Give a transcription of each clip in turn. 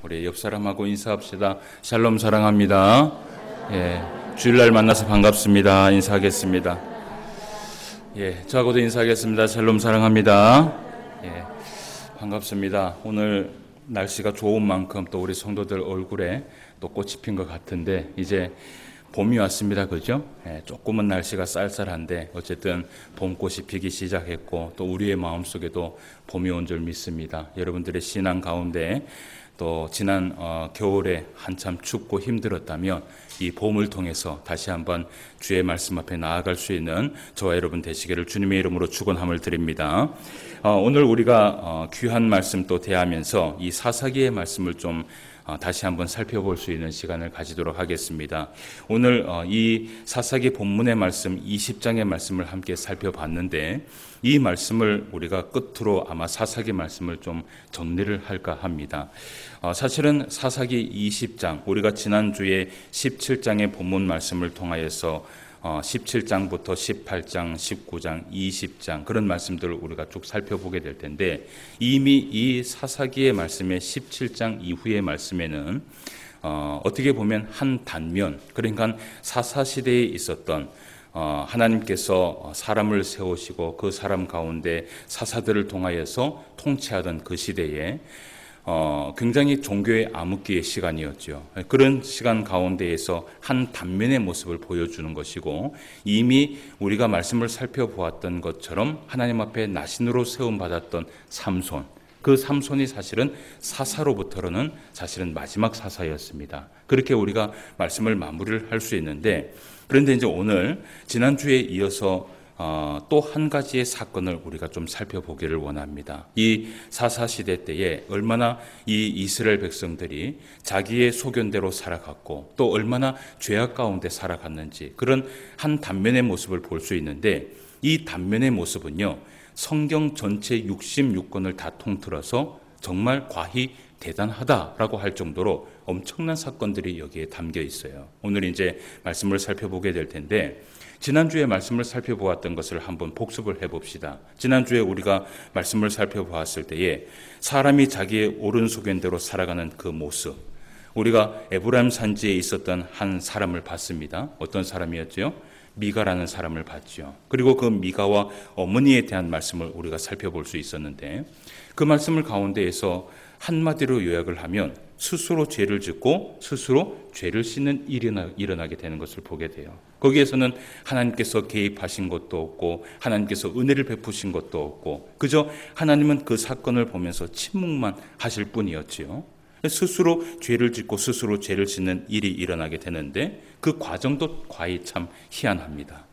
우리 옆 사람하고 인사합시다. 샬롬 사랑합니다. 예, 주일날 만나서 반갑습니다. 인사하겠습니다. 예, 저하고도 인사하겠습니다. 샬롬 사랑합니다. 예, 반갑습니다. 오늘 날씨가 좋은 만큼 또 우리 성도들 얼굴에 또 꽃이 핀 것 같은데 이제 봄이 왔습니다. 그죠? 예, 조금은 날씨가 쌀쌀한데 어쨌든 봄꽃이 피기 시작했고 또 우리의 마음속에도 봄이 온 줄 믿습니다. 여러분들의 신앙 가운데 또 지난 겨울에 한참 춥고 힘들었다면 이 봄을 통해서 다시 한번 주의 말씀 앞에 나아갈 수 있는 저와 여러분 되시기를 주님의 이름으로 축원함을 드립니다. 오늘 우리가 귀한 말씀 또 대하면서 이 사사기의 말씀을 좀 다시 한번 살펴볼 수 있는 시간을 가지도록 하겠습니다. 오늘 이 사사기 본문의 말씀 20장의 말씀을 함께 살펴봤는데 이 말씀을 우리가 끝으로 아마 사사기 말씀을 좀 정리를 할까 합니다. 사실은 사사기 20장, 우리가 지난주에 17장의 본문 말씀을 통하여서 17장부터 18장, 19장, 20장 그런 말씀들을 우리가 쭉 살펴보게 될 텐데 이미 이 사사기의 말씀의 17장 이후의 말씀에는 어떻게 보면 한 단면, 그러니까 사사시대에 있었던 하나님께서 사람을 세우시고 그 사람 가운데 사사들을 통하여서 통치하던 그 시대에 굉장히 종교의 암흑기의 시간이었죠. 그런 시간 가운데에서 한 단면의 모습을 보여주는 것이고 이미 우리가 말씀을 살펴보았던 것처럼 하나님 앞에 나신으로 세움받았던 삼손, 그 삼손이 사실은 사사로부터는 사실은 마지막 사사였습니다. 그렇게 우리가 말씀을 마무리를 할 수 있는데 그런데 이제 오늘 지난주에 이어서 또 한 가지의 사건을 우리가 좀 살펴보기를 원합니다. 이 사사시대 때에 얼마나 이 이스라엘 백성들이 자기의 소견대로 살아갔고 또 얼마나 죄악 가운데 살아갔는지 그런 한 단면의 모습을 볼 수 있는데 이 단면의 모습은요, 성경 전체 66권을 다 통틀어서 정말 과히 대단하다라고 할 정도로 엄청난 사건들이 여기에 담겨 있어요. 오늘 이제 말씀을 살펴보게 될 텐데 지난주에 말씀을 살펴보았던 것을 한번 복습을 해봅시다. 지난주에 우리가 말씀을 살펴보았을 때에 사람이 자기의 옳은 소견대로 살아가는 그 모습, 우리가 에브라임 산지에 있었던 한 사람을 봤습니다. 어떤 사람이었죠? 미가라는 사람을 봤죠. 그리고 그 미가와 어머니에 대한 말씀을 우리가 살펴볼 수 있었는데 그 말씀을 가운데에서 한마디로 요약을 하면 스스로 죄를 짓고 스스로 죄를 씻는 일이 일어나게 되는 것을 보게 돼요. 거기에서는 하나님께서 개입하신 것도 없고 하나님께서 은혜를 베푸신 것도 없고 그저 하나님은 그 사건을 보면서 침묵만 하실 뿐이었지요. 스스로 죄를 짓고 스스로 죄를 짓는 일이 일어나게 되는데 그 과정도 과히 참 희한합니다.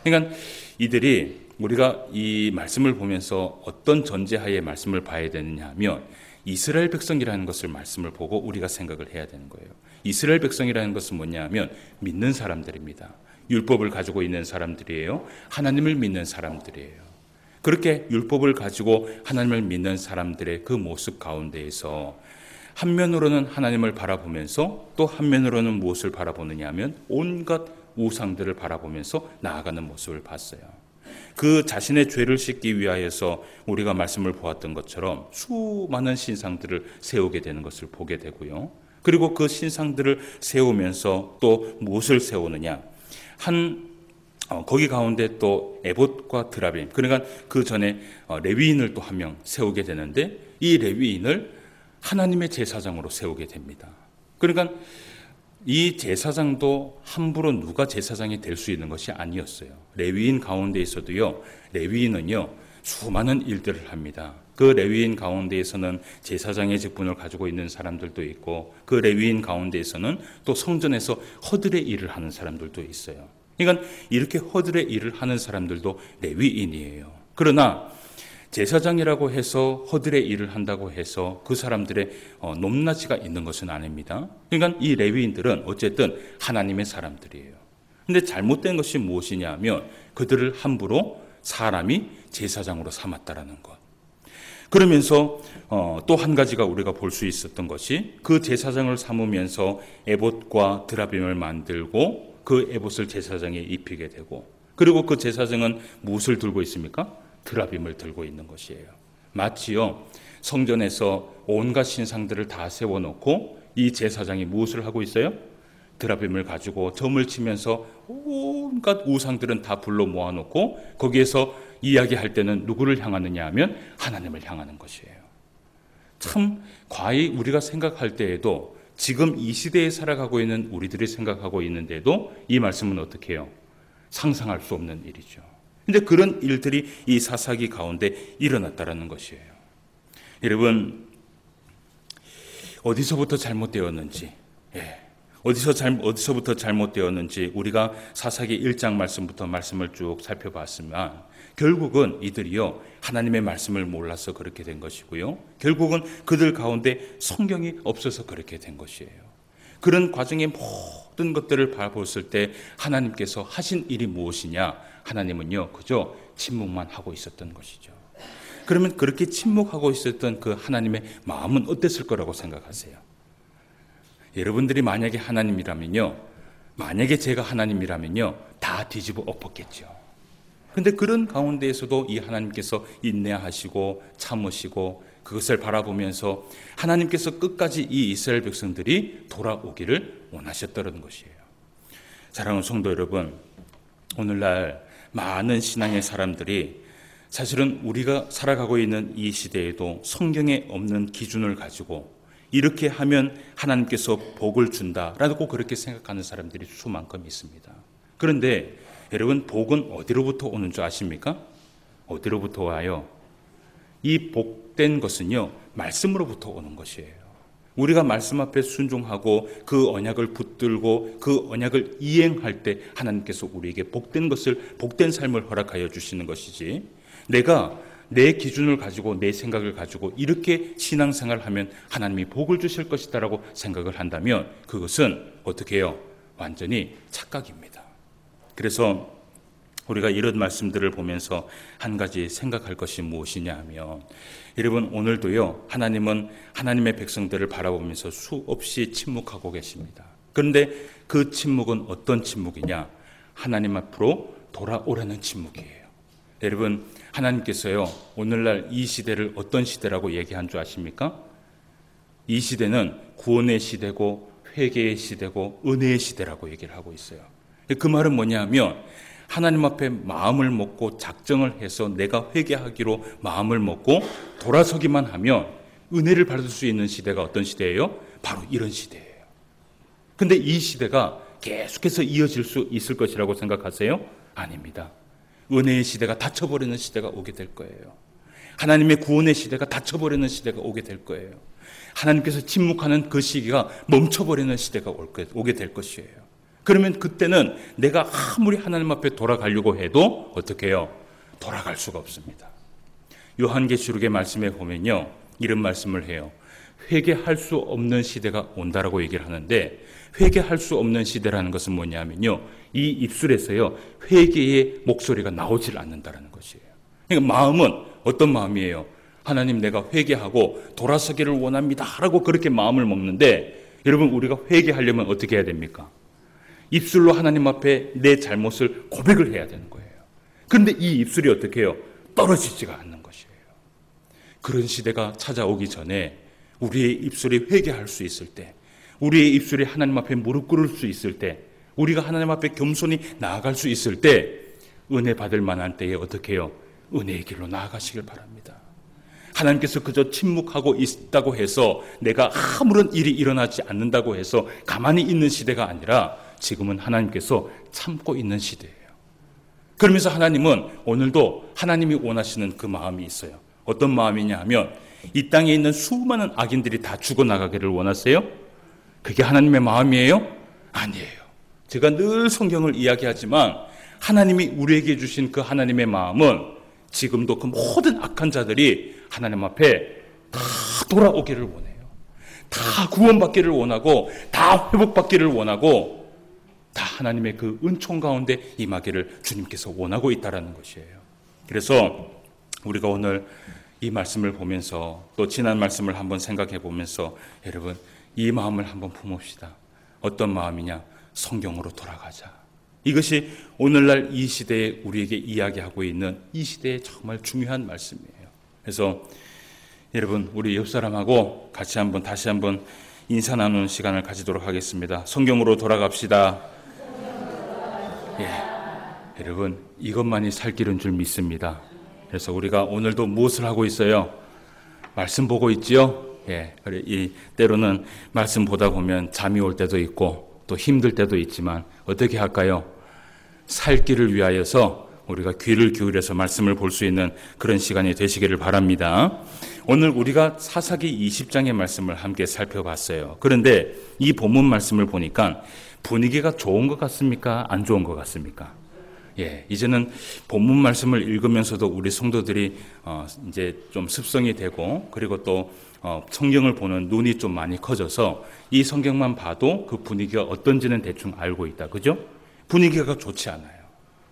그러니까 이들이 우리가 이 말씀을 보면서 어떤 전제하에 말씀을 봐야 되느냐 하면 이스라엘 백성이라는 것을 말씀을 보고 우리가 생각을 해야 되는 거예요. 이스라엘 백성이라는 것은 뭐냐 하면 믿는 사람들입니다. 율법을 가지고 있는 사람들이에요. 하나님을 믿는 사람들이에요. 그렇게 율법을 가지고 하나님을 믿는 사람들의 그 모습 가운데에서 한면으로는 하나님을 바라보면서 또 한면으로는 무엇을 바라보느냐 하면 온갖 우상들을 바라보면서 나아가는 모습을 봤어요. 그 자신의 죄를 씻기 위하여서 우리가 말씀을 보았던 것처럼 수많은 신상들을 세우게 되는 것을 보게 되고요. 그리고 그 신상들을 세우면서 또 무엇을 세우느냐? 거기 가운데 또 에봇과 드라빔, 그러니까 그 전에 레위인을 또 한 명 세우게 되는데 이 레위인을 하나님의 제사장으로 세우게 됩니다. 그러니까 이 제사장도 함부로 누가 제사장이 될 수 있는 것이 아니었어요. 레위인 가운데에서도요, 레위인은요, 수많은 일들을 합니다. 그 레위인 가운데에서는 제사장의 직분을 가지고 있는 사람들도 있고, 그 레위인 가운데에서는 또 성전에서 허들의 일을 하는 사람들도 있어요. 그러니까 이렇게 허들의 일을 하는 사람들도 레위인이에요. 그러나 제사장이라고 해서 허들의 일을 한다고 해서 그 사람들의 높낮이가 있는 것은 아닙니다. 그러니까 이 레위인들은 어쨌든 하나님의 사람들이에요. 그런데 잘못된 것이 무엇이냐 하면 그들을 함부로 사람이 제사장으로 삼았다라는 것. 그러면서 또 한 가지가 우리가 볼 수 있었던 것이 그 제사장을 삼으면서 에봇과 드라빔을 만들고 그 에봇을 제사장에 입히게 되고 그리고 그 제사장은 무엇을 들고 있습니까? 드라빔을 들고 있는 것이에요. 마치요 성전에서 온갖 신상들을 다 세워놓고 이 제사장이 무엇을 하고 있어요? 드라빔을 가지고 점을 치면서 온갖 우상들은 다 불러 모아놓고 거기에서 이야기할 때는 누구를 향하느냐 하면 하나님을 향하는 것이에요. 참 과히 우리가 생각할 때에도 지금 이 시대에 살아가고 있는 우리들이 생각하고 있는데도 이 말씀은 어떻게 해요? 상상할 수 없는 일이죠. 그런데 그런 일들이 이 사사기 가운데 일어났다라는 것이에요. 여러분, 어디서부터 잘못되었는지, 어디서부터 잘못되었는지 우리가 사사기 1장 말씀부터 말씀을 쭉 살펴봤지만 결국은 이들이요 하나님의 말씀을 몰라서 그렇게 된 것이고요, 결국은 그들 가운데 성경이 없어서 그렇게 된 것이에요. 그런 과정의 모든 것들을 바라봤을 때 하나님께서 하신 일이 무엇이냐? 하나님은요 그저 침묵만 하고 있었던 것이죠. 그러면 그렇게 침묵하고 있었던 그 하나님의 마음은 어땠을 거라고 생각하세요? 여러분들이 만약에 하나님이라면요, 만약에 제가 하나님이라면요 다 뒤집어 엎었겠죠. 그런데 그런 가운데에서도 이 하나님께서 인내하시고 참으시고 그것을 바라보면서 하나님께서 끝까지 이 이스라엘 백성들이 돌아오기를 원하셨다는 것이에요. 사랑하는 성도 여러분, 오늘날 많은 신앙의 사람들이 사실은 우리가 살아가고 있는 이 시대에도 성경에 없는 기준을 가지고 이렇게 하면 하나님께서 복을 준다라고 그렇게 생각하는 사람들이 수만큼 있습니다. 그런데 여러분, 복은 어디로부터 오는 줄 아십니까? 어디로부터 와요? 이 복된 것은요 말씀으로부터 오는 것이에요. 우리가 말씀 앞에 순종하고 그 언약을 붙들고 그 언약을 이행할 때 하나님께서 우리에게 복된 것을, 복된 삶을 허락하여 주시는 것이지, 내가 내 기준을 가지고 내 생각을 가지고 이렇게 신앙생활을 하면 하나님이 복을 주실 것이다라고 생각을 한다면 그것은 어떻게 해요? 완전히 착각입니다. 그래서 우리가 이런 말씀들을 보면서 한 가지 생각할 것이 무엇이냐 하면, 여러분 오늘도요 하나님은 하나님의 백성들을 바라보면서 수없이 침묵하고 계십니다. 그런데 그 침묵은 어떤 침묵이냐? 하나님 앞으로 돌아오라는 침묵이에요. 여러분, 하나님께서요 오늘날 이 시대를 어떤 시대라고 얘기한 줄 아십니까? 이 시대는 구원의 시대고 회개의 시대고 은혜의 시대라고 얘기를 하고 있어요. 그 말은 뭐냐 하면 하나님 앞에 마음을 먹고 작정을 해서 내가 회개하기로 마음을 먹고 돌아서기만 하면 은혜를 받을 수 있는 시대가 어떤 시대예요? 바로 이런 시대예요. 근데 이 시대가 계속해서 이어질 수 있을 것이라고 생각하세요? 아닙니다. 은혜의 시대가 닫혀버리는 시대가 오게 될 거예요. 하나님의 구원의 시대가 닫혀버리는 시대가 오게 될 거예요. 하나님께서 침묵하는 그 시기가 멈춰버리는 시대가 오게 될 것이에요. 그러면 그때는 내가 아무리 하나님 앞에 돌아가려고 해도 어떻게 해요? 돌아갈 수가 없습니다. 요한계시록의 말씀에 보면요 이런 말씀을 해요. 회개할 수 없는 시대가 온다라고 얘기를 하는데, 회개할 수 없는 시대라는 것은 뭐냐면요 이 입술에서요 회개의 목소리가 나오질 않는다라는 것이에요. 그러니까 마음은 어떤 마음이에요? 하나님, 내가 회개하고 돌아서기를 원합니다 라고 그렇게 마음을 먹는데, 여러분 우리가 회개하려면 어떻게 해야 됩니까? 입술로 하나님 앞에 내 잘못을 고백을 해야 되는 거예요. 그런데 이 입술이 어떻게 해요? 떨어지지가 않는 것이에요. 그런 시대가 찾아오기 전에 우리의 입술이 회개할 수 있을 때, 우리의 입술이 하나님 앞에 무릎 꿇을 수 있을 때, 우리가 하나님 앞에 겸손히 나아갈 수 있을 때, 은혜 받을 만한 때에 어떻게 해요? 은혜의 길로 나아가시길 바랍니다. 하나님께서 그저 침묵하고 있다고 해서, 내가 아무런 일이 일어나지 않는다고 해서 가만히 있는 시대가 아니라 지금은 하나님께서 참고 있는 시대예요. 그러면서 하나님은 오늘도 하나님이 원하시는 그 마음이 있어요. 어떤 마음이냐 하면, 이 땅에 있는 수많은 악인들이 다 죽어나가기를 원하세요? 그게 하나님의 마음이에요? 아니에요. 제가 늘 성경을 이야기하지만 하나님이 우리에게 주신 그 하나님의 마음은 지금도 그 모든 악한 자들이 하나님 앞에 다 돌아오기를 원해요. 다 구원받기를 원하고 다 회복받기를 원하고 다 하나님의 그 은총 가운데 임하기를 주님께서 원하고 있다는 것이에요. 그래서 우리가 오늘 이 말씀을 보면서 또 지난 말씀을 한번 생각해 보면서 여러분 이 마음을 한번 품읍시다. 어떤 마음이냐? 성경으로 돌아가자. 이것이 오늘날 이 시대에 우리에게 이야기하고 있는 이 시대의 정말 중요한 말씀이에요. 그래서 여러분, 우리 옆 사람하고 같이 다시 한번 인사 나누는 시간을 가지도록 하겠습니다. 성경으로 돌아갑시다. 여러분, 이것만이 살 길인 줄 믿습니다. 그래서 우리가 오늘도 무엇을 하고 있어요? 말씀 보고 있지요? 때로는 말씀 보다 보면 잠이 올 때도 있고 또 힘들 때도 있지만 어떻게 할까요? 살 길을 위하여서 우리가 귀를 기울여서 말씀을 볼 수 있는 그런 시간이 되시기를 바랍니다. 오늘 우리가 사사기 20장의 말씀을 함께 살펴봤어요. 그런데 이 본문 말씀을 보니까 분위기가 좋은 것 같습니까? 안 좋은 것 같습니까? 이제는 본문 말씀을 읽으면서도 우리 성도들이 이제 좀 습성이 되고, 그리고 또 성경을 보는 눈이 좀 많이 커져서 이 성경만 봐도 그 분위기가 어떤지는 대충 알고 있다. 그죠? 분위기가 좋지 않아요.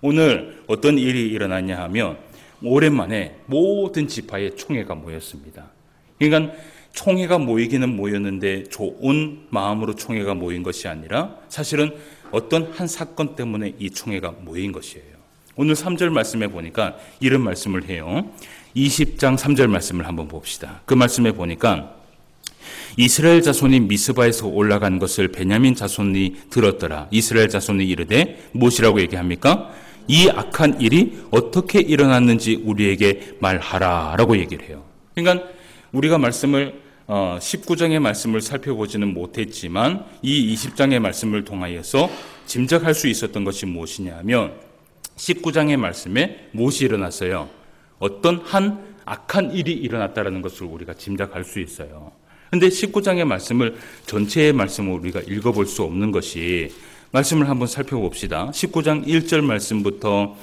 오늘 어떤 일이 일어났냐 하면 오랜만에 모든 지파의 총회가 모였습니다. 그러니까 총회가 모이기는 모였는데 좋은 마음으로 총회가 모인 것이 아니라 사실은 어떤 한 사건 때문에 이 총회가 모인 것이에요. 오늘 3절 말씀에 보니까 이런 말씀을 해요. 20장 3절 말씀을 한번 봅시다. 그 말씀에 보니까 이스라엘 자손이 미스바에서 올라간 것을 베냐민 자손이 들었더라. 이스라엘 자손이 이르되 무엇이라고 얘기합니까? 이 악한 일이 어떻게 일어났는지 우리에게 말하라 라고 얘기를 해요. 그러니까 우리가 말씀을 19장의 말씀을 살펴보지는 못했지만 이 20장의 말씀을 통하여서 짐작할 수 있었던 것이 무엇이냐 하면 19장의 말씀에 무엇이 일어났어요? 어떤 한 악한 일이 일어났다는 것을 우리가 짐작할 수 있어요. 그런데 19장의 말씀을 전체의 말씀을 우리가 읽어볼 수 없는 것이, 말씀을 한번 살펴봅시다. 19장 1절 말씀부터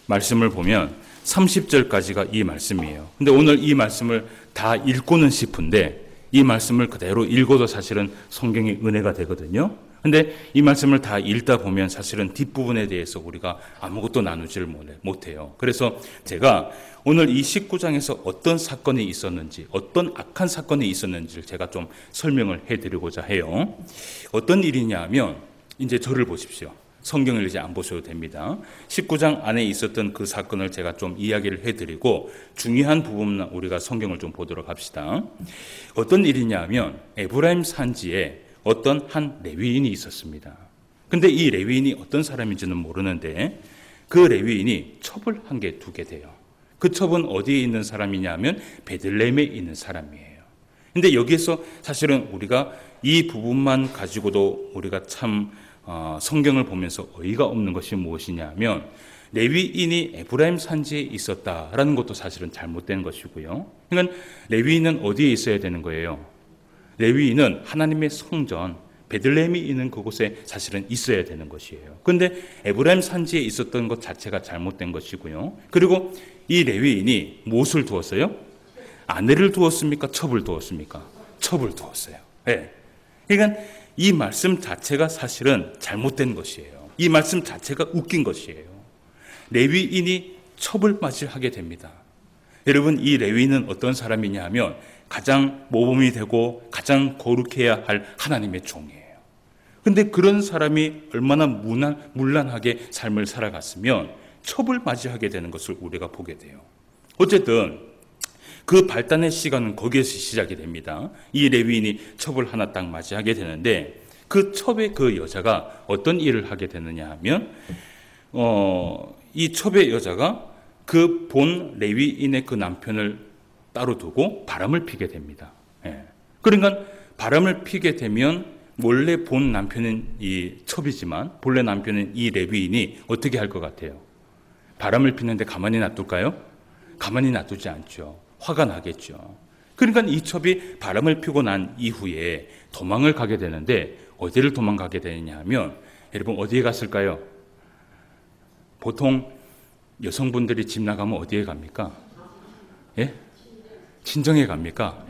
말씀을 보면 30절까지가 이 말씀이에요. 근데 오늘 이 말씀을 다 읽고는 싶은데 이 말씀을 그대로 읽어도 사실은 성경의 은혜가 되거든요. 근데 이 말씀을 다 읽다 보면 사실은 뒷부분에 대해서 우리가 아무것도 나누지를 못해요. 그래서 제가 오늘 이 19장에서 어떤 사건이 있었는지, 어떤 악한 사건이 있었는지를 제가 좀 설명을 해드리고자 해요. 어떤 일이냐 하면 이제 저를 보십시오. 성경을 이제 안 보셔도 됩니다. 19장 안에 있었던 그 사건을 제가 좀 이야기를 해드리고 중요한 부분만 우리가 성경을 좀 보도록 합시다. 어떤 일이냐 하면 에브라임 산지에 어떤 한 레위인이 있었습니다. 근데 이 레위인이 어떤 사람인지는 모르는데 그 레위인이 첩을 한 개 두게 돼요. 그 첩은 어디에 있는 사람이냐 하면 베들레헴에 있는 사람이에요. 근데 여기에서 사실은 우리가 이 부분만 가지고도 우리가 참 성경을 보면서 어이가 없는 것이 무엇이냐 하면 레위인이 에브라임 산지에 있었다라는 것도 사실은 잘못된 것이고요. 그러니까 레위인은 어디에 있어야 되는 거예요? 레위인은 하나님의 성전 베들레헴이 있는 그곳에 사실은 있어야 되는 것이에요. 그런데 에브라임 산지에 있었던 것 자체가 잘못된 것이고요. 그리고 이 레위인이 무엇을 두었어요? 아내를 두었습니까? 첩을 두었습니까? 첩을 두었어요. 그러니까 이 말씀 자체가 사실은 잘못된 것이에요. 이 말씀 자체가 웃긴 것이에요. 레위인이 첩을 맞이하게 됩니다. 여러분, 이 레위인은 어떤 사람이냐 하면 가장 모범이 되고 가장 거룩해야 할 하나님의 종이에요. 그런데 그런 사람이 얼마나 문란하게 삶을 살아갔으면 첩을 맞이하게 되는 것을 우리가 보게 돼요. 어쨌든 그 발단의 시간은 거기에서 시작이 됩니다. 이 레위인이 첩을 하나 딱 맞이하게 되는데 그 첩의 그 여자가 어떤 일을 하게 되느냐 하면 이 첩의 여자가 그 본 레위인의 그 남편을 따로 두고 바람을 피게 됩니다. 그러니까 바람을 피게 되면 몰래 본 남편은 이 첩이지만 본래 남편은 이 레위인이 어떻게 할 것 같아요? 바람을 피는데 가만히 놔둘까요? 가만히 놔두지 않죠. 화가 나겠죠. 그러니까 이 첩이 바람을 피고 난 이후에 도망을 가게 되는데 어디를 도망가게 되느냐 하면 여러분 어디에 갔을까요? 보통 여성분들이 집 나가면 어디에 갑니까? 친정에 갑니까?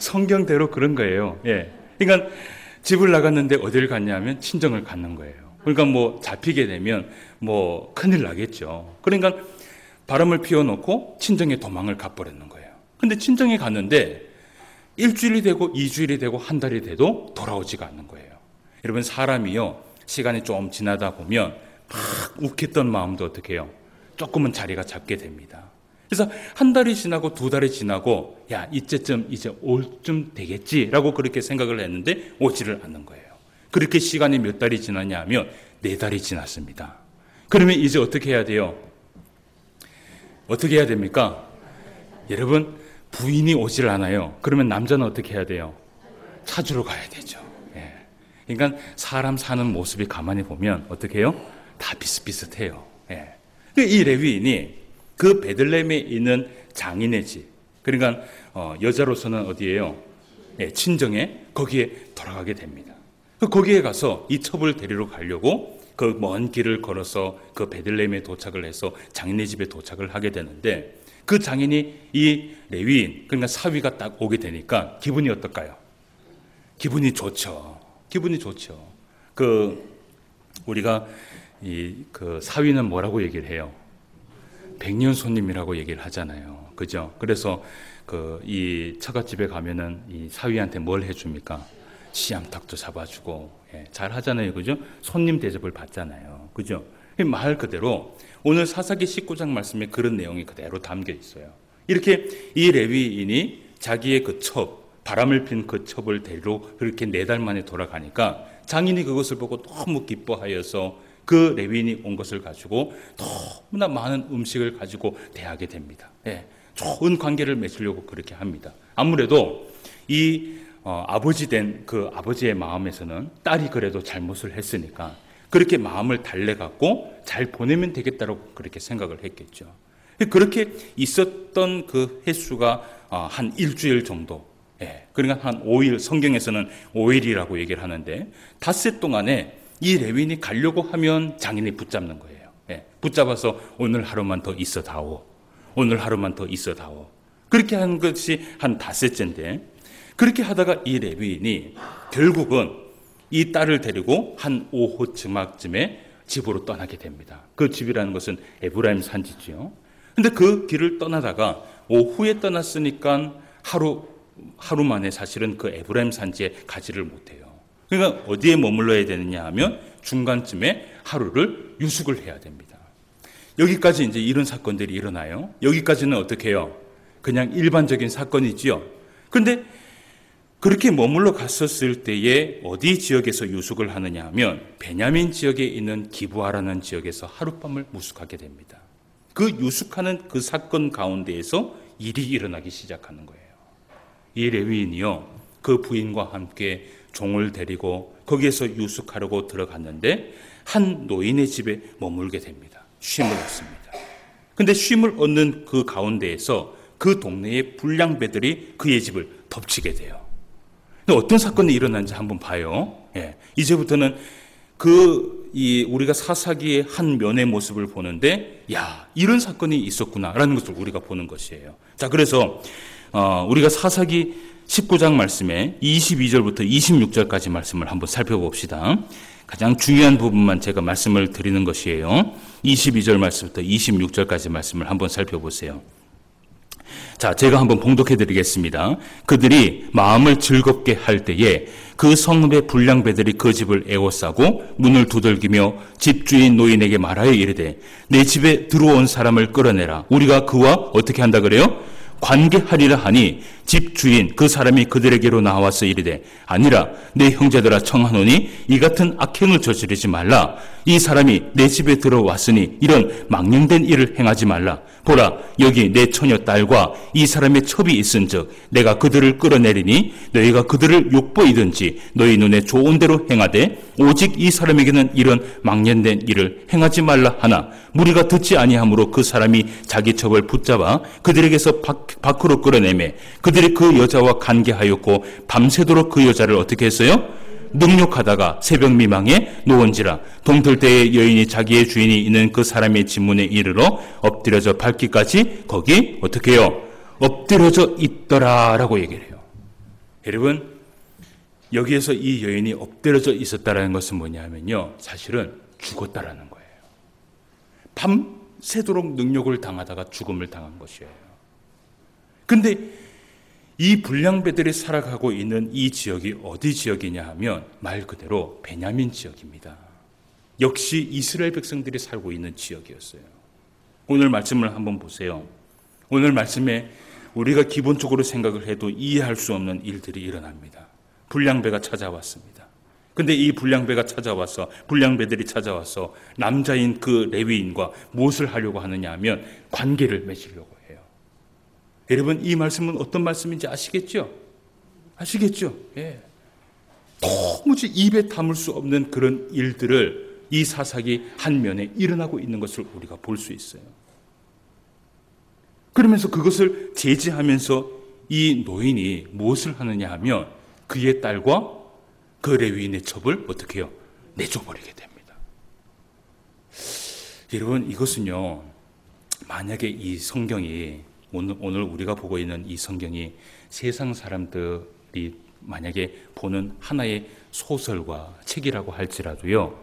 성경대로 그런 거예요. 그러니까 집을 나갔는데 어디를 갔냐면 친정을 갔는 거예요. 그러니까 뭐 잡히게 되면 뭐 큰일 나겠죠. 그러니까 바람을 피워놓고 친정에 도망을 가버렸는 거예요. 근데 친정에 갔는데 일주일이 되고 2주일이 되고 한 달이 돼도 돌아오지가 않는 거예요. 여러분 사람이요 시간이 좀 지나다 보면 막 욱했던 마음도 어떻게 해요? 조금은 자리가 잡게 됩니다. 그래서 한 달이 지나고 두 달이 지나고 야 이때쯤 이제 올 쯤 되겠지라고 그렇게 생각을 했는데 오지를 않는 거예요. 그렇게 시간이 몇 달이 지났냐 하면 4달이 지났습니다. 그러면 이제 어떻게 해야 돼요? 어떻게 해야 됩니까? 여러분 부인이 오질 않아요. 그러면 남자는 어떻게 해야 돼요? 찾으러 가야 되죠. 예. 그러니까 사람 사는 모습이 가만히 보면 어떻게 해요? 다 비슷비슷해요. 예. 이 레위인이 그 베들레헴에 있는 장인의 집, 그러니까 여자로서는 어디예요? 예, 친정에 거기에 돌아가게 됩니다. 거기에 가서 이 첩을 데리러 가려고 그 먼 길을 걸어서 그 베들레헴에 도착을 해서 장인의 집에 도착을 하게 되는데 그 장인이 이 레위인, 그러니까 사위가 딱 오게 되니까 기분이 어떨까요? 기분이 좋죠. 기분이 좋죠. 우리가 그 사위는 뭐라고 얘기를 해요? 백년 손님이라고 얘기를 하잖아요. 그죠? 그래서 이 처갓집에 가면은 이 사위한테 뭘 해줍니까? 씨암탉도 잡아주고, 예, 잘 하잖아요. 그죠? 손님 대접을 받잖아요. 그죠? 말 그대로 오늘 사사기 19장 말씀에 그런 내용이 그대로 담겨 있어요. 이렇게 이 레위인이 자기의 그 첩, 바람을 핀 그 첩을 데리러 그렇게 4달 만에 돌아가니까 장인이 그것을 보고 너무 기뻐하여서 그 레위인이 온 것을 가지고 너무나 많은 음식을 가지고 대하게 됩니다. 예, 좋은 관계를 맺으려고 그렇게 합니다. 아무래도 이 아버지 된 그 아버지의 마음에서는 딸이 그래도 잘못을 했으니까 그렇게 마음을 달래갖고 잘 보내면 되겠다고 그렇게 생각을 했겠죠. 그렇게 있었던 그 횟수가 한 일주일 정도, 예, 그러니까 한 5일, 성경에서는 5일이라고 얘기를 하는데 닷새 동안에 이 레위인이 가려고 하면 장인이 붙잡는 거예요. 예, 붙잡아서 오늘 하루만 더 있어다오. 오늘 하루만 더 있어다오. 그렇게 한 것이 한 닷새째인데 그렇게 하다가 이 레위인이 결국은 이 딸을 데리고 한 오후쯤에 집으로 떠나게 됩니다. 그 집이라는 것은 에브라임 산지지요. 근데 그 길을 떠나다가 오후에 떠났으니까 하루 만에 사실은 그 에브라임 산지에 가지를 못해요. 그러니까 어디에 머물러야 되느냐 하면 중간쯤에 하루를 유숙을 해야 됩니다. 여기까지 이제 이런 사건들이 일어나요. 여기까지는 어떻게 해요? 그냥 일반적인 사건이지요. 근데 그렇게 머물러 갔었을 때에 어디 지역에서 유숙을 하느냐 하면 베냐민 지역에 있는 기브아라는 지역에서 하룻밤을 무숙하게 됩니다. 그 유숙하는 그 사건 가운데에서 일이 일어나기 시작하는 거예요. 이 레위인이요, 그 부인과 함께 종을 데리고 거기에서 유숙하려고 들어갔는데 한 노인의 집에 머물게 됩니다. 쉼을 얻습니다. 근데 쉼을 얻는 그 가운데에서 그 동네의 불량배들이 그의 집을 덮치게 돼요. 어떤 사건이 일어난지 한번 봐요. 예, 이제부터는 우리가 사사기의 한 면의 모습을 보는데, 야, 이런 사건이 있었구나라는 것을 우리가 보는 것이에요. 자, 그래서 우리가 사사기 19장 말씀에 22절부터 26절까지 말씀을 한번 살펴봅시다. 가장 중요한 부분만 제가 말씀을 드리는 것이에요. 22절 말씀부터 26절까지 말씀을 한번 살펴보세요. 자, 제가 한번 봉독해 드리겠습니다. 그들이 마음을 즐겁게 할 때에 그 성읍의 불량배들이 그 집을 에워싸고 문을 두들기며 집주인 노인에게 말하여 이르되 내 집에 들어온 사람을 끌어내라. 우리가 그와 어떻게 한다 그래요? 관계하리라 하니 집주인 그 사람이 그들에게로 나와서 이르되 아니라 내 형제들아 청하노니 이 같은 악행을 저지르지 말라. 이 사람이 내 집에 들어왔으니 이런 망령된 일을 행하지 말라. 보라, 여기 내 처녀 딸과 이 사람의 첩이 있은즉 내가 그들을 끌어내리니 너희가 그들을 욕보이든지 너희 눈에 좋은 대로 행하되 오직 이 사람에게는 이런 망령된 일을 행하지 말라 하나 무리가 듣지 아니하므로 그 사람이 자기 첩을 붙잡아 그들에게서 밖으로 끌어내매 그들이 그 여자와 관계하였고 밤새도록 그 여자를 어떻게 했어요? 능욕하다가 새벽 미망에 놓은지라 동틀 때에 여인이 자기의 주인이 있는 그 사람의 집문에 이르러 엎드려져 밟기까지 거기 어떻게 해요? 엎드려져 있더라라고 얘기를 해요. 여러분, 여기에서 이 여인이 엎드려져 있었다라는 것은 뭐냐면요, 사실은 죽었다라는 거예요. 밤새도록 능욕을 당하다가 죽음을 당한 것이에요. 근데 이 불량배들이 살아가고 있는 이 지역이 어디 지역이냐 하면 말 그대로 베냐민 지역입니다. 역시 이스라엘 백성들이 살고 있는 지역이었어요. 오늘 말씀을 한번 보세요. 오늘 말씀에 우리가 기본적으로 생각을 해도 이해할 수 없는 일들이 일어납니다. 불량배가 찾아왔습니다. 근데 이 불량배들이 찾아와서 남자인 그 레위인과 무엇을 하려고 하느냐 하면 관계를 맺으려고 해요. 여러분, 이 말씀은 어떤 말씀인지 아시겠죠? 예. 도무지 입에 담을 수 없는 그런 일들을 이 사사기 한 면에 일어나고 있는 것을 우리가 볼 수 있어요. 그러면서 그것을 제지하면서 이 노인이 무엇을 하느냐 하면 그의 딸과 그 레위인의 첩을 어떻게 해요? 내줘버리게 됩니다. 여러분, 이것은요, 만약에 이 성경이 오늘 우리가 보고 있는 이 성경이 세상 사람들이 만약에 보는 하나의 소설과 책이라고 할지라도요,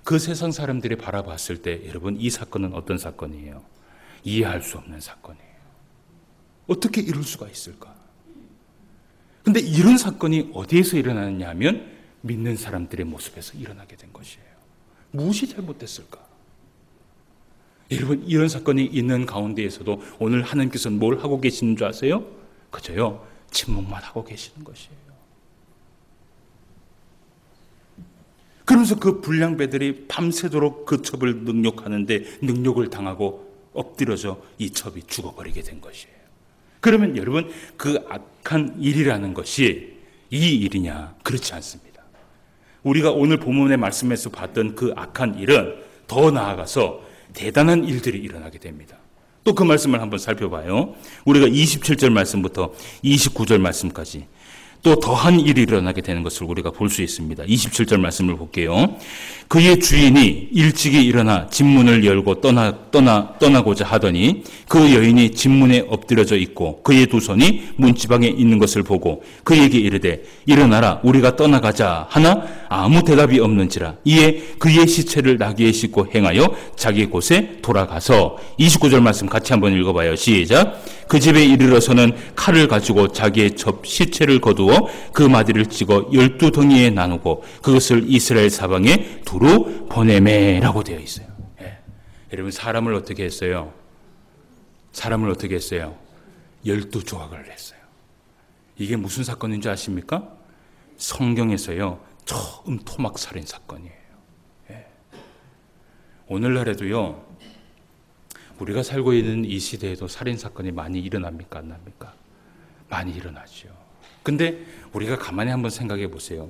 그 세상 사람들이 바라봤을 때 여러분, 이 사건은 어떤 사건이에요? 이해할 수 없는 사건이에요. 어떻게 이럴 수가 있을까? 근데 이런 사건이 어디에서 일어나느냐 하면 믿는 사람들의 모습에서 일어나게 된 것이에요. 무엇이 잘못됐을까? 여러분, 이런 사건이 있는 가운데에서도 오늘 하나님께서는 뭘 하고 계시는 줄 아세요? 그저요, 침묵만 하고 계시는 것이에요. 그러면서 그 불량배들이 밤새도록 그 첩을 능욕하는데 능욕을 당하고 엎드려져 이 첩이 죽어버리게 된 것이에요. 그러면 여러분, 그 악한 일이라는 것이 이 일이냐? 그렇지 않습니다. 우리가 오늘 본문의 말씀에서 봤던 그 악한 일은 더 나아가서 대단한 일들이 일어나게 됩니다. 또 그 말씀을 한번 살펴봐요. 우리가 27절 말씀부터 29절 말씀까지 또 더한 일이 일어나게 되는 것을 우리가 볼 수 있습니다. 27절 말씀을 볼게요. 그의 주인이 일찍이 일어나 집문을 열고 떠나고자 하더니 그 여인이 집문에 엎드려져 있고 그의 두 손이 문지방에 있는 것을 보고 그에게 이르되 일어나라 우리가 떠나가자 하나 아무 대답이 없는지라. 이에 그의 시체를 나귀에 싣고 행하여 자기 곳에 돌아가서 29절 말씀 같이 한번 읽어봐요. 시작. 그 집에 이르러서는 칼을 가지고 자기의 첩 시체를 거두어 그 마디를 찍어 12덩이에 나누고 그것을 이스라엘 사방에 두루 보내매라고 되어 있어요. 예. 여러분, 사람을 어떻게 했어요? 12조각을 했어요. 이게 무슨 사건인 줄 아십니까? 성경에서요, 처음 토막살인 사건이에요. 예. 오늘날에도요, 우리가 살고 있는 이 시대에도 살인사건이 많이 일어납니까? 안 납니까? 많이 일어나죠. 근데 우리가 가만히 한번 생각해 보세요.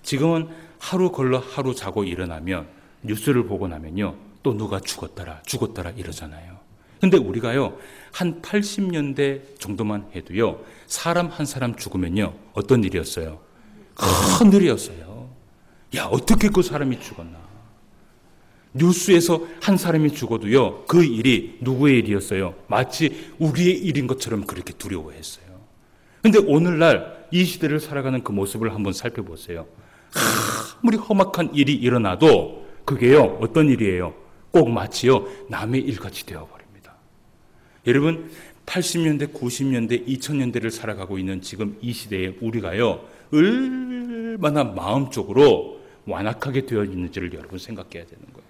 지금은 하루 걸러 하루 자고 일어나면 뉴스를 보고 나면요, 또 누가 죽었더라 이러잖아요. 근데 우리가요, 한 80년대 정도만 해도요, 사람 한 사람 죽으면요, 어떤 일이었어요? 큰 일이었어요. 야, 어떻게 그 사람이 죽었나? 뉴스에서 한 사람이 죽어도요, 그 일이 누구의 일이었어요? 마치 우리의 일인 것처럼 그렇게 두려워했어요. 근데 오늘날 이 시대를 살아가는 그 모습을 한번 살펴보세요. 아무리 험악한 일이 일어나도 그게요, 어떤 일이에요? 꼭 마치요, 남의 일같이 되어버립니다. 여러분, 80년대, 90년대, 2000년대를 살아가고 있는 지금 이 시대에 우리가요, 얼마나 마음적으로 완악하게 되어 있는지를 여러분 생각해야 되는 거예요.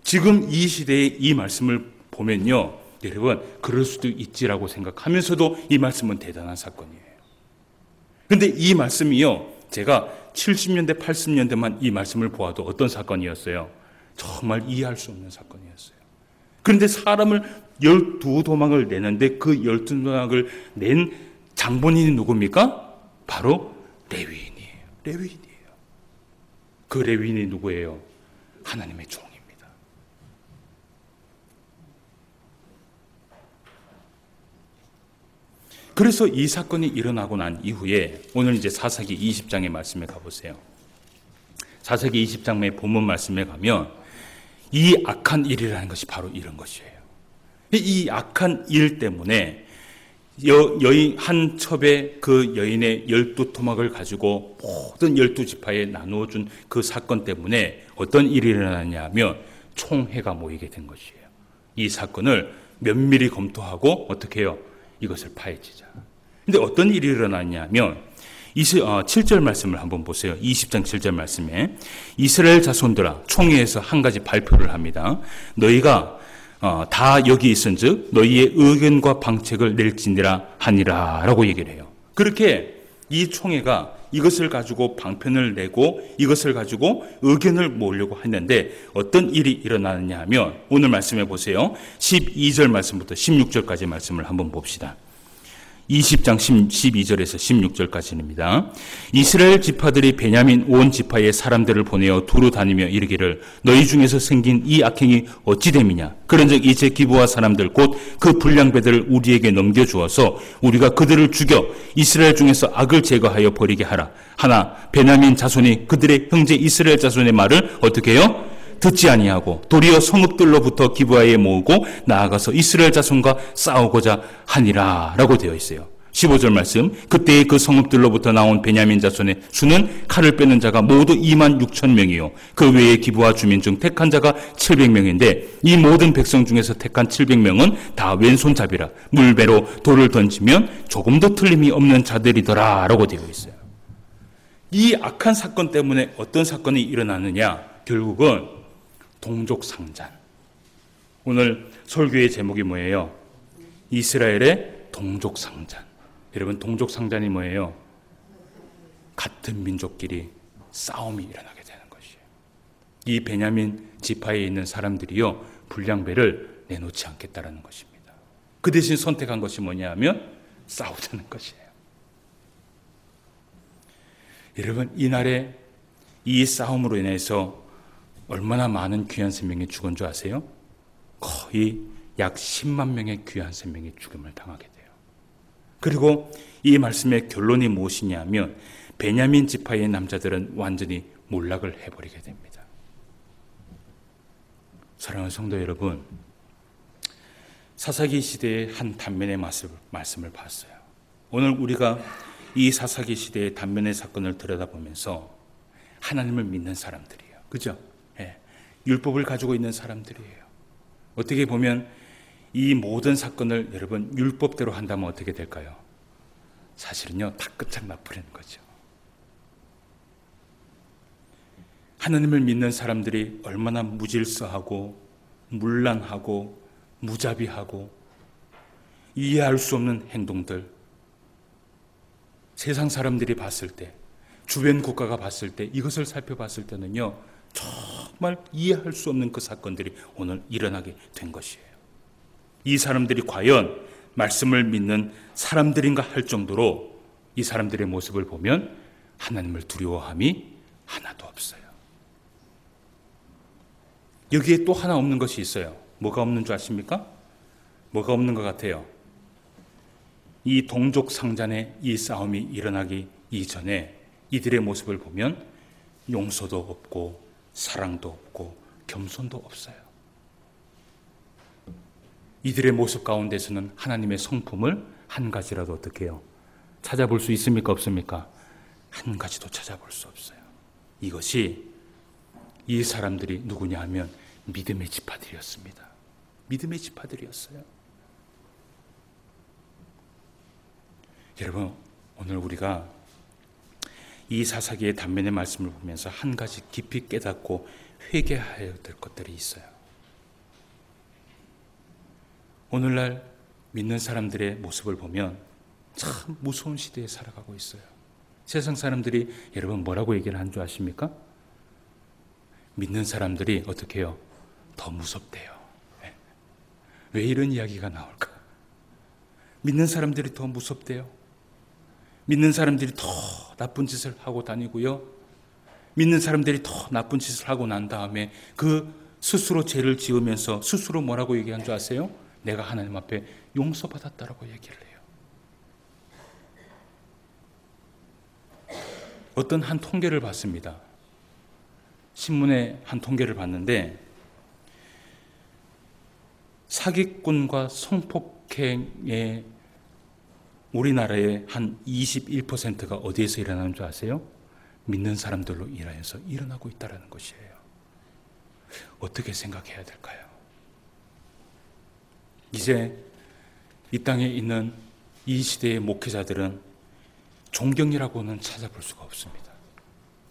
지금 이 시대의 이 말씀을 보면요, 여러분, 그럴 수도 있지라고 생각하면서도 이 말씀은 대단한 사건이에요. 그런데 이 말씀이요, 제가 70년대, 80년대만 이 말씀을 보아도 어떤 사건이었어요? 정말 이해할 수 없는 사건이었어요. 그런데 사람을 12도망을 내는데 그 12도망을 낸 장본인이 누굽니까? 바로 레위인이에요. 그 레위인이 누구예요? 하나님의 종입니다. 그래서 이 사건이 일어나고 난 이후에 오늘 이제 사사기 20장의 말씀에 가보세요. 사사기 20장의 본문 말씀에 가면 이 악한 일이라는 것이 바로 이런 것이에요. 이 악한 일 때문에 여인 한 첩에 그 여인의 12토막을 가지고 모든 12지파에 나누어 준 그 사건 때문에 어떤 일이 일어나냐면 총회가 모이게 된 것이에요. 이 사건을 면밀히 검토하고 어떻게 해요? 이것을 파헤치자. 근데 어떤 일이 일어났냐면 7절 말씀을 한번 보세요. 20장 7절 말씀에 이스라엘 자손들아, 총회에서 한 가지 발표를 합니다. 너희가 다 여기 있은즉 너희의 의견과 방책을 낼지니라 하니라 라고 얘기를 해요. 그렇게 이 총회가 이것을 가지고 방편을 내고 이것을 가지고 의견을 모으려고 했는데 어떤 일이 일어나느냐 하면 오늘 말씀해 보세요. 12절 말씀부터 16절까지 말씀을 한번 봅시다. 20장 12절에서 16절까지입니다. 이스라엘 지파들이 베냐민 온 지파의 사람들을 보내어 두루 다니며 이르기를 너희 중에서 생긴 이 악행이 어찌 됨이냐. 그런즉 이제 기브아 사람들 곧 그 불량배들을 우리에게 넘겨주어서 우리가 그들을 죽여 이스라엘 중에서 악을 제거하여 버리게 하라. 하나 베냐민 자손이 그들의 형제 이스라엘 자손의 말을 어떻게 해요? 듣지 아니하고 도리어 성읍들로부터 기브아에 모으고 나아가서 이스라엘 자손과 싸우고자 하니라 라고 되어 있어요. 15절 말씀, 그때의 그 성읍들로부터 나온 베냐민 자손의 수는 칼을 빼는 자가 모두 2만 6천 명이요 그 외에 기브아 주민 중 택한 자가 700명인데 이 모든 백성 중에서 택한 700명은 다 왼손잡이라 물배로 돌을 던지면 조금도 틀림이 없는 자들이더라 라고 되어 있어요. 이 악한 사건 때문에 어떤 사건이 일어나느냐, 결국은 동족상잔. 오늘 설교의 제목이 뭐예요? 이스라엘의 동족상잔. 여러분, 동족상잔이 뭐예요? 같은 민족끼리 싸움이 일어나게 되는 것이에요. 이 베냐민 지파에 있는 사람들이요 불량배를 내놓지 않겠다라는 것입니다. 그 대신 선택한 것이 뭐냐 하면 싸우자는 것이에요. 여러분, 이날에 이 싸움으로 인해서 얼마나 많은 귀한 생명이 죽은 줄 아세요? 거의 약 10만 명의 귀한 생명이 죽음을 당하게 돼요. 그리고 이 말씀의 결론이 무엇이냐면 베냐민 지파의 남자들은 완전히 몰락을 해버리게 됩니다. 사랑하는 성도 여러분, 사사기 시대의 한 단면의 말씀을 봤어요. 오늘 우리가 이 사사기 시대의 단면의 사건을 들여다보면서 하나님을 믿는 사람들이에요. 그죠? 율법을 가지고 있는 사람들이에요. 어떻게 보면 이 모든 사건을 여러분 율법대로 한다면 어떻게 될까요? 사실은요 다 끝장나버리는 거죠. 하나님을 믿는 사람들이 얼마나 무질서하고 문란하고 무자비하고 이해할 수 없는 행동들, 세상 사람들이 봤을 때, 주변 국가가 봤을 때, 이것을 살펴봤을 때는요 정말 이해할 수 없는 그 사건들이 오늘 일어나게 된 것이에요. 이 사람들이 과연 말씀을 믿는 사람들인가 할 정도로 이 사람들의 모습을 보면 하나님을 두려워함이 하나도 없어요. 여기에 또 하나 없는 것이 있어요. 뭐가 없는 줄 아십니까? 뭐가 없는 것 같아요? 이 동족 상잔의 이 싸움이 일어나기 이전에 이들의 모습을 보면 용서도 없고 사랑도 없고 겸손도 없어요. 이들의 모습 가운데서는 하나님의 성품을 한 가지라도 어떻게 해요? 찾아볼 수 있습니까? 없습니까? 한 가지도 찾아볼 수 없어요. 이것이 이 사람들이 누구냐 하면 믿음의 지파들이었습니다. 믿음의 지파들이었어요. 여러분, 오늘 우리가 이 사사기의 단면의 말씀을 보면서 한 가지 깊이 깨닫고 회개해야 될 것들이 있어요. 오늘날 믿는 사람들의 모습을 보면 참 무서운 시대에 살아가고 있어요. 세상 사람들이 여러분 뭐라고 얘기를 한 줄 아십니까? 믿는 사람들이 어떻게 해요? 더 무섭대요. 왜 이런 이야기가 나올까? 믿는 사람들이 더 무섭대요. 믿는 사람들이 더 나쁜 짓을 하고 다니고요. 믿는 사람들이 더 나쁜 짓을 하고 난 다음에 그 스스로 죄를 지으면서 스스로 뭐라고 얘기한 줄 아세요? 내가 하나님 앞에 용서받았다라고 얘기를 해요. 어떤 한 통계를 봤습니다. 신문에 한 통계를 봤는데 사기꾼과 성폭행의 우리나라의 한 21%가 어디에서 일어나는 줄 아세요? 믿는 사람들로 인하여서 일어나고 있다는 것이에요. 어떻게 생각해야 될까요? 이제 이 땅에 있는 이 시대의 목회자들은 존경이라고는 찾아볼 수가 없습니다.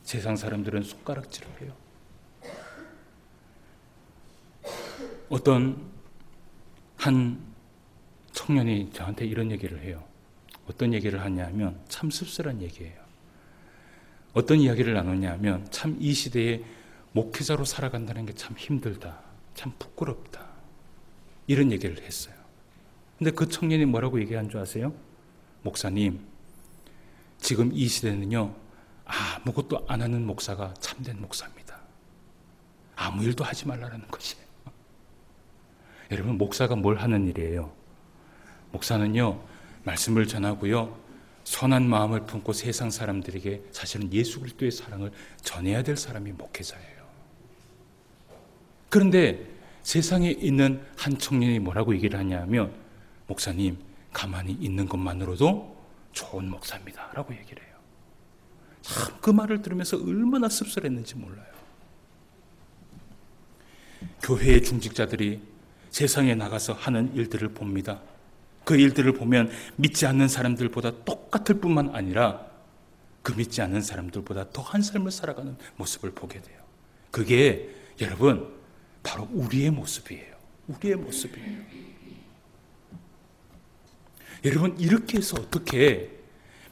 세상 사람들은 손가락질을 해요. 어떤 한 청년이 저한테 이런 얘기를 해요. 어떤 얘기를 하냐면 참 씁쓸한 얘기예요. 어떤 이야기를 나누냐면 참 이 시대에 목회자로 살아간다는 게 참 힘들다. 참 부끄럽다. 이런 얘기를 했어요. 근데 그 청년이 뭐라고 얘기한 줄 아세요? 목사님, 지금 이 시대는요, 아무것도 안 하는 목사가 참된 목사입니다. 아무 일도 하지 말라는 것이에요. 여러분, 목사가 뭘 하는 일이에요? 목사는요, 말씀을 전하고요, 선한 마음을 품고 세상 사람들에게 사실은 예수 그리스도의 사랑을 전해야 될 사람이 목회자예요. 그런데 세상에 있는 한 청년이 뭐라고 얘기를 하냐면, 목사님, 가만히 있는 것만으로도 좋은 목사입니다 라고 얘기를 해요. 참 그 말을 들으면서 얼마나 씁쓸했는지 몰라요. 교회의 중직자들이 세상에 나가서 하는 일들을 봅니다. 그 일들을 보면 믿지 않는 사람들보다 똑같을 뿐만 아니라 그 믿지 않는 사람들보다 더한 삶을 살아가는 모습을 보게 돼요. 그게 여러분 바로 우리의 모습이에요. 우리의 모습이에요. 여러분, 이렇게 해서 어떻게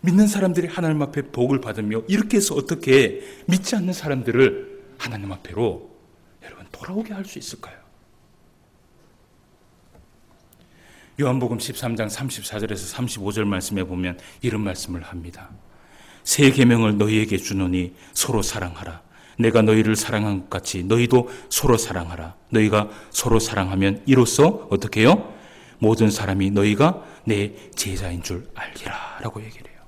믿는 사람들이 하나님 앞에 복을 받으며 이렇게 해서 어떻게 믿지 않는 사람들을 하나님 앞에로 여러분 돌아오게 할 수 있을까요? 요한복음 13장 34절에서 35절 말씀에 보면 이런 말씀을 합니다. 새 계명을 너희에게 주노니 서로 사랑하라. 내가 너희를 사랑한 것 같이 너희도 서로 사랑하라. 너희가 서로 사랑하면 이로써 어떻게 해요? 모든 사람이 너희가 내 제자인 줄 알리라 라고 얘기를 해요.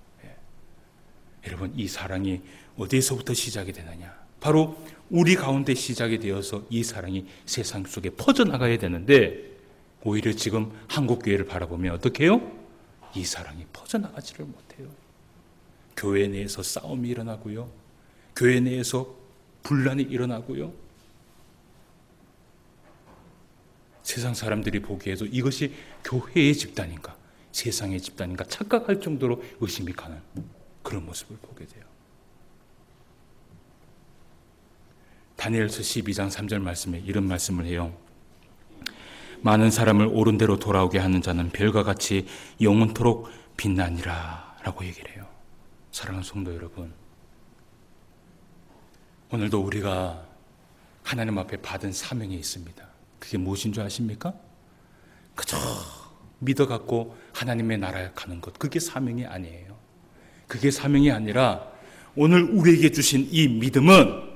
여러분, 이 사랑이 어디에서부터 시작이 되느냐? 바로 우리 가운데 시작이 되어서 이 사랑이 세상 속에 퍼져나가야 되는데 오히려 지금 한국교회를 바라보면 어떻게 해요? 이 사랑이 퍼져나가지를 못해요. 교회 내에서 싸움이 일어나고요. 교회 내에서 분란이 일어나고요. 세상 사람들이 보기에도 이것이 교회의 집단인가 세상의 집단인가 착각할 정도로 의심이 가는 그런 모습을 보게 돼요. 다니엘서 12장 3절 말씀에 이런 말씀을 해요. 많은 사람을 옳은 대로 돌아오게 하는 자는 별과 같이 영원토록 빛나니라 라고 얘기를 해요. 사랑하는 성도 여러분, 오늘도 우리가 하나님 앞에 받은 사명이 있습니다. 그게 무엇인 줄 아십니까? 그저 믿어갖고 하나님의 나라에 가는 것, 그게 사명이 아니에요. 그게 사명이 아니라 오늘 우리에게 주신 이 믿음은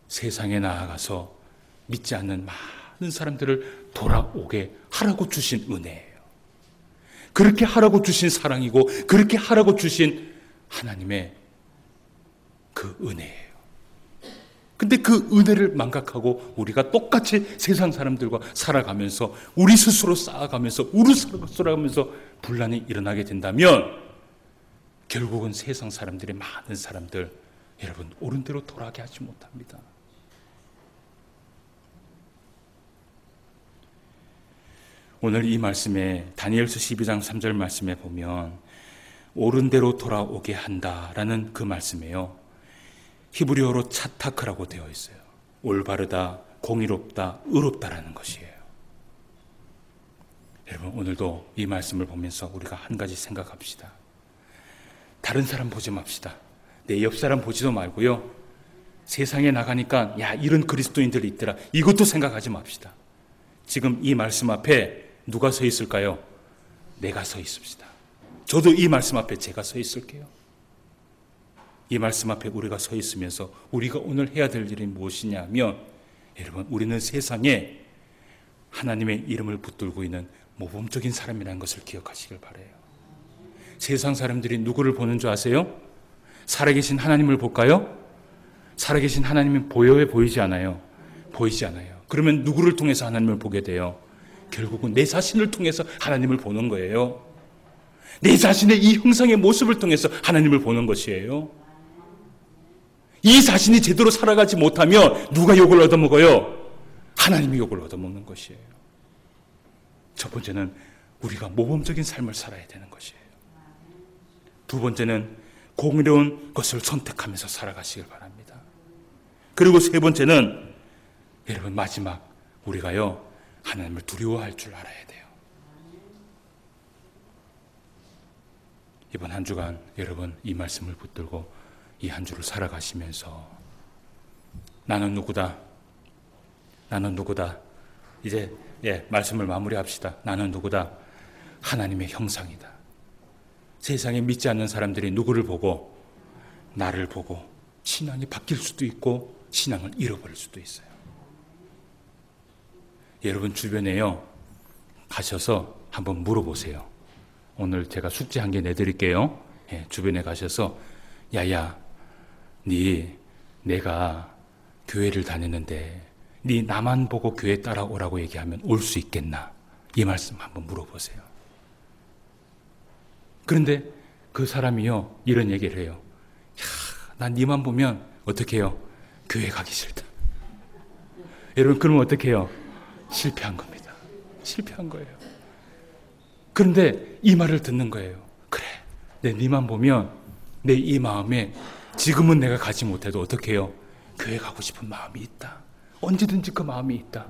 세상에 나아가서 믿지 않는 많은 사람들을 돌아오게 하라고 주신 은혜예요. 그렇게 하라고 주신 사랑이고 그렇게 하라고 주신 하나님의 그 은혜예요. 근데 그 은혜를 망각하고 우리가 똑같이 세상 사람들과 살아가면서 우리 스스로 쌓아가면서 우리 스스로 살아가면서 분란이 일어나게 된다면 결국은 세상 사람들의 많은 사람들 여러분 옳은 대로 돌아가게 하지 못합니다. 오늘 이 말씀에 다니엘서 12장 3절 말씀에 보면 옳은 대로 돌아오게 한다라는 그 말씀에요. 히브리어로 차타크라고 되어 있어요. 올바르다, 공의롭다, 의롭다라는 것이에요. 여러분 오늘도 이 말씀을 보면서 우리가 한 가지 생각합시다. 다른 사람 보지 맙시다. 내 옆 사람 보지도 말고요. 세상에 나가니까 야 이런 그리스도인들이 있더라. 이것도 생각하지 맙시다. 지금 이 말씀 앞에 누가 서 있을까요? 내가 서 있읍시다. 저도 이 말씀 앞에 제가 서 있을게요. 이 말씀 앞에 우리가 서 있으면서 우리가 오늘 해야 될 일이 무엇이냐면 여러분 우리는 세상에 하나님의 이름을 붙들고 있는 모범적인 사람이라는 것을 기억하시길 바라요. 세상 사람들이 누구를 보는 줄 아세요? 살아계신 하나님을 볼까요? 살아계신 하나님은 보여요? 보이지 않아요? 보이지 않아요. 그러면 누구를 통해서 하나님을 보게 돼요? 결국은 내 자신을 통해서 하나님을 보는 거예요. 내 자신의 이 형상의 모습을 통해서 하나님을 보는 것이에요. 이 자신이 제대로 살아가지 못하면 누가 욕을 얻어먹어요? 하나님이 욕을 얻어먹는 것이에요. 첫 번째는 우리가 모범적인 삶을 살아야 되는 것이에요. 두 번째는 공의로운 것을 선택하면서 살아가시길 바랍니다. 그리고 세 번째는 여러분 마지막 우리가요 하나님을 두려워할 줄 알아야 돼요. 이번 한 주간 여러분 이 말씀을 붙들고 이 한 주를 살아가시면서 나는 누구다. 나는 누구다. 이제 말씀을 마무리합시다. 나는 누구다. 하나님의 형상이다. 세상에 믿지 않는 사람들이 누구를 보고 나를 보고 신앙이 바뀔 수도 있고 신앙을 잃어버릴 수도 있어요. 여러분 주변에요 가셔서 한번 물어보세요. 오늘 제가 숙제 한 개 내드릴게요. 주변에 가셔서 야야 내가 교회를 다니는데 네 나만 보고 교회 따라오라고 얘기하면 올 수 있겠나? 이 말씀 한번 물어보세요. 그런데 그 사람이요 이런 얘기를 해요. 난 네만 보면 어떻게 해요? 교회 가기 싫다. 여러분 그러면 어떻게 해요? 실패한 겁니다. 실패한 거예요. 그런데 이 말을 듣는 거예요. 그래, 네만 보면 내 이 마음에 지금은 내가 가지 못해도 어떻게 해요? 교회 가고 싶은 마음이 있다. 언제든지 그 마음이 있다.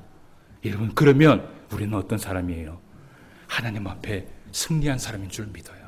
여러분 그러면 우리는 어떤 사람이에요? 하나님 앞에 승리한 사람인 줄 믿어요.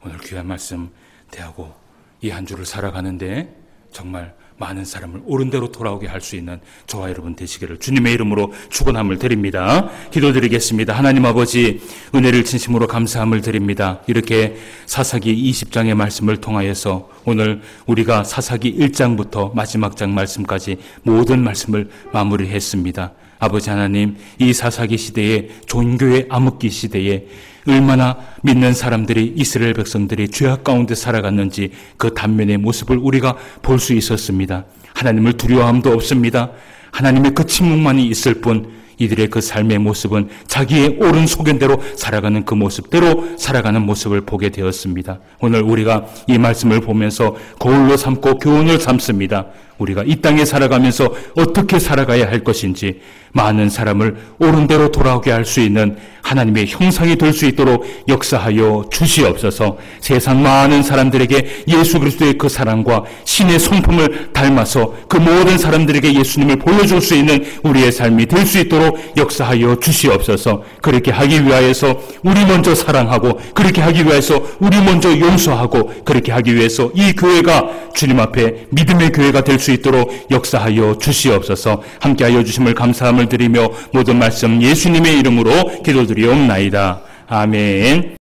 오늘 귀한 말씀 대하고 이 한 주를 살아가는데 정말 많은 사람을 옳은 대로 돌아오게 할 수 있는 저와 여러분 되시기를 주님의 이름으로 축원함을 드립니다. 기도드리겠습니다. 하나님 아버지 은혜를 진심으로 감사함을 드립니다. 이렇게 사사기 20장의 말씀을 통하여서 오늘 우리가 사사기 1장부터 마지막 장 말씀까지 모든 말씀을 마무리했습니다. 아버지 하나님, 이 사사기 시대에 종교의 암흑기 시대에 얼마나 믿는 사람들이 이스라엘 백성들이 죄악 가운데 살아갔는지 그 단면의 모습을 우리가 볼 수 있었습니다. 하나님을 두려워함도 없습니다. 하나님의 그 침묵만이 있을 뿐 이들의 그 삶의 모습은 자기의 옳은 소견대로 살아가는 그 모습대로 살아가는 모습을 보게 되었습니다. 오늘 우리가 이 말씀을 보면서 거울로 삼고 교훈을 삼습니다. 우리가 이 땅에 살아가면서 어떻게 살아가야 할 것인지 많은 사람을 옳은 대로 돌아오게 할 수 있는 하나님의 형상이 될 수 있도록 역사하여 주시옵소서. 세상 많은 사람들에게 예수 그리스도의 그 사랑과 신의 성품을 닮아서 그 모든 사람들에게 예수님을 보여줄 수 있는 우리의 삶이 될 수 있도록 역사하여 주시옵소서. 그렇게 하기 위하여서 우리 먼저 사랑하고 그렇게 하기 위해서 우리 먼저 용서하고 그렇게 하기 위해서 이 교회가 주님 앞에 믿음의 교회가 될 수 있도록 역사하여 주시옵소서. 함께하여 주심을 감사함을 드리며 모든 말씀 예수님의 이름으로 기도드리옵나이다. 아멘.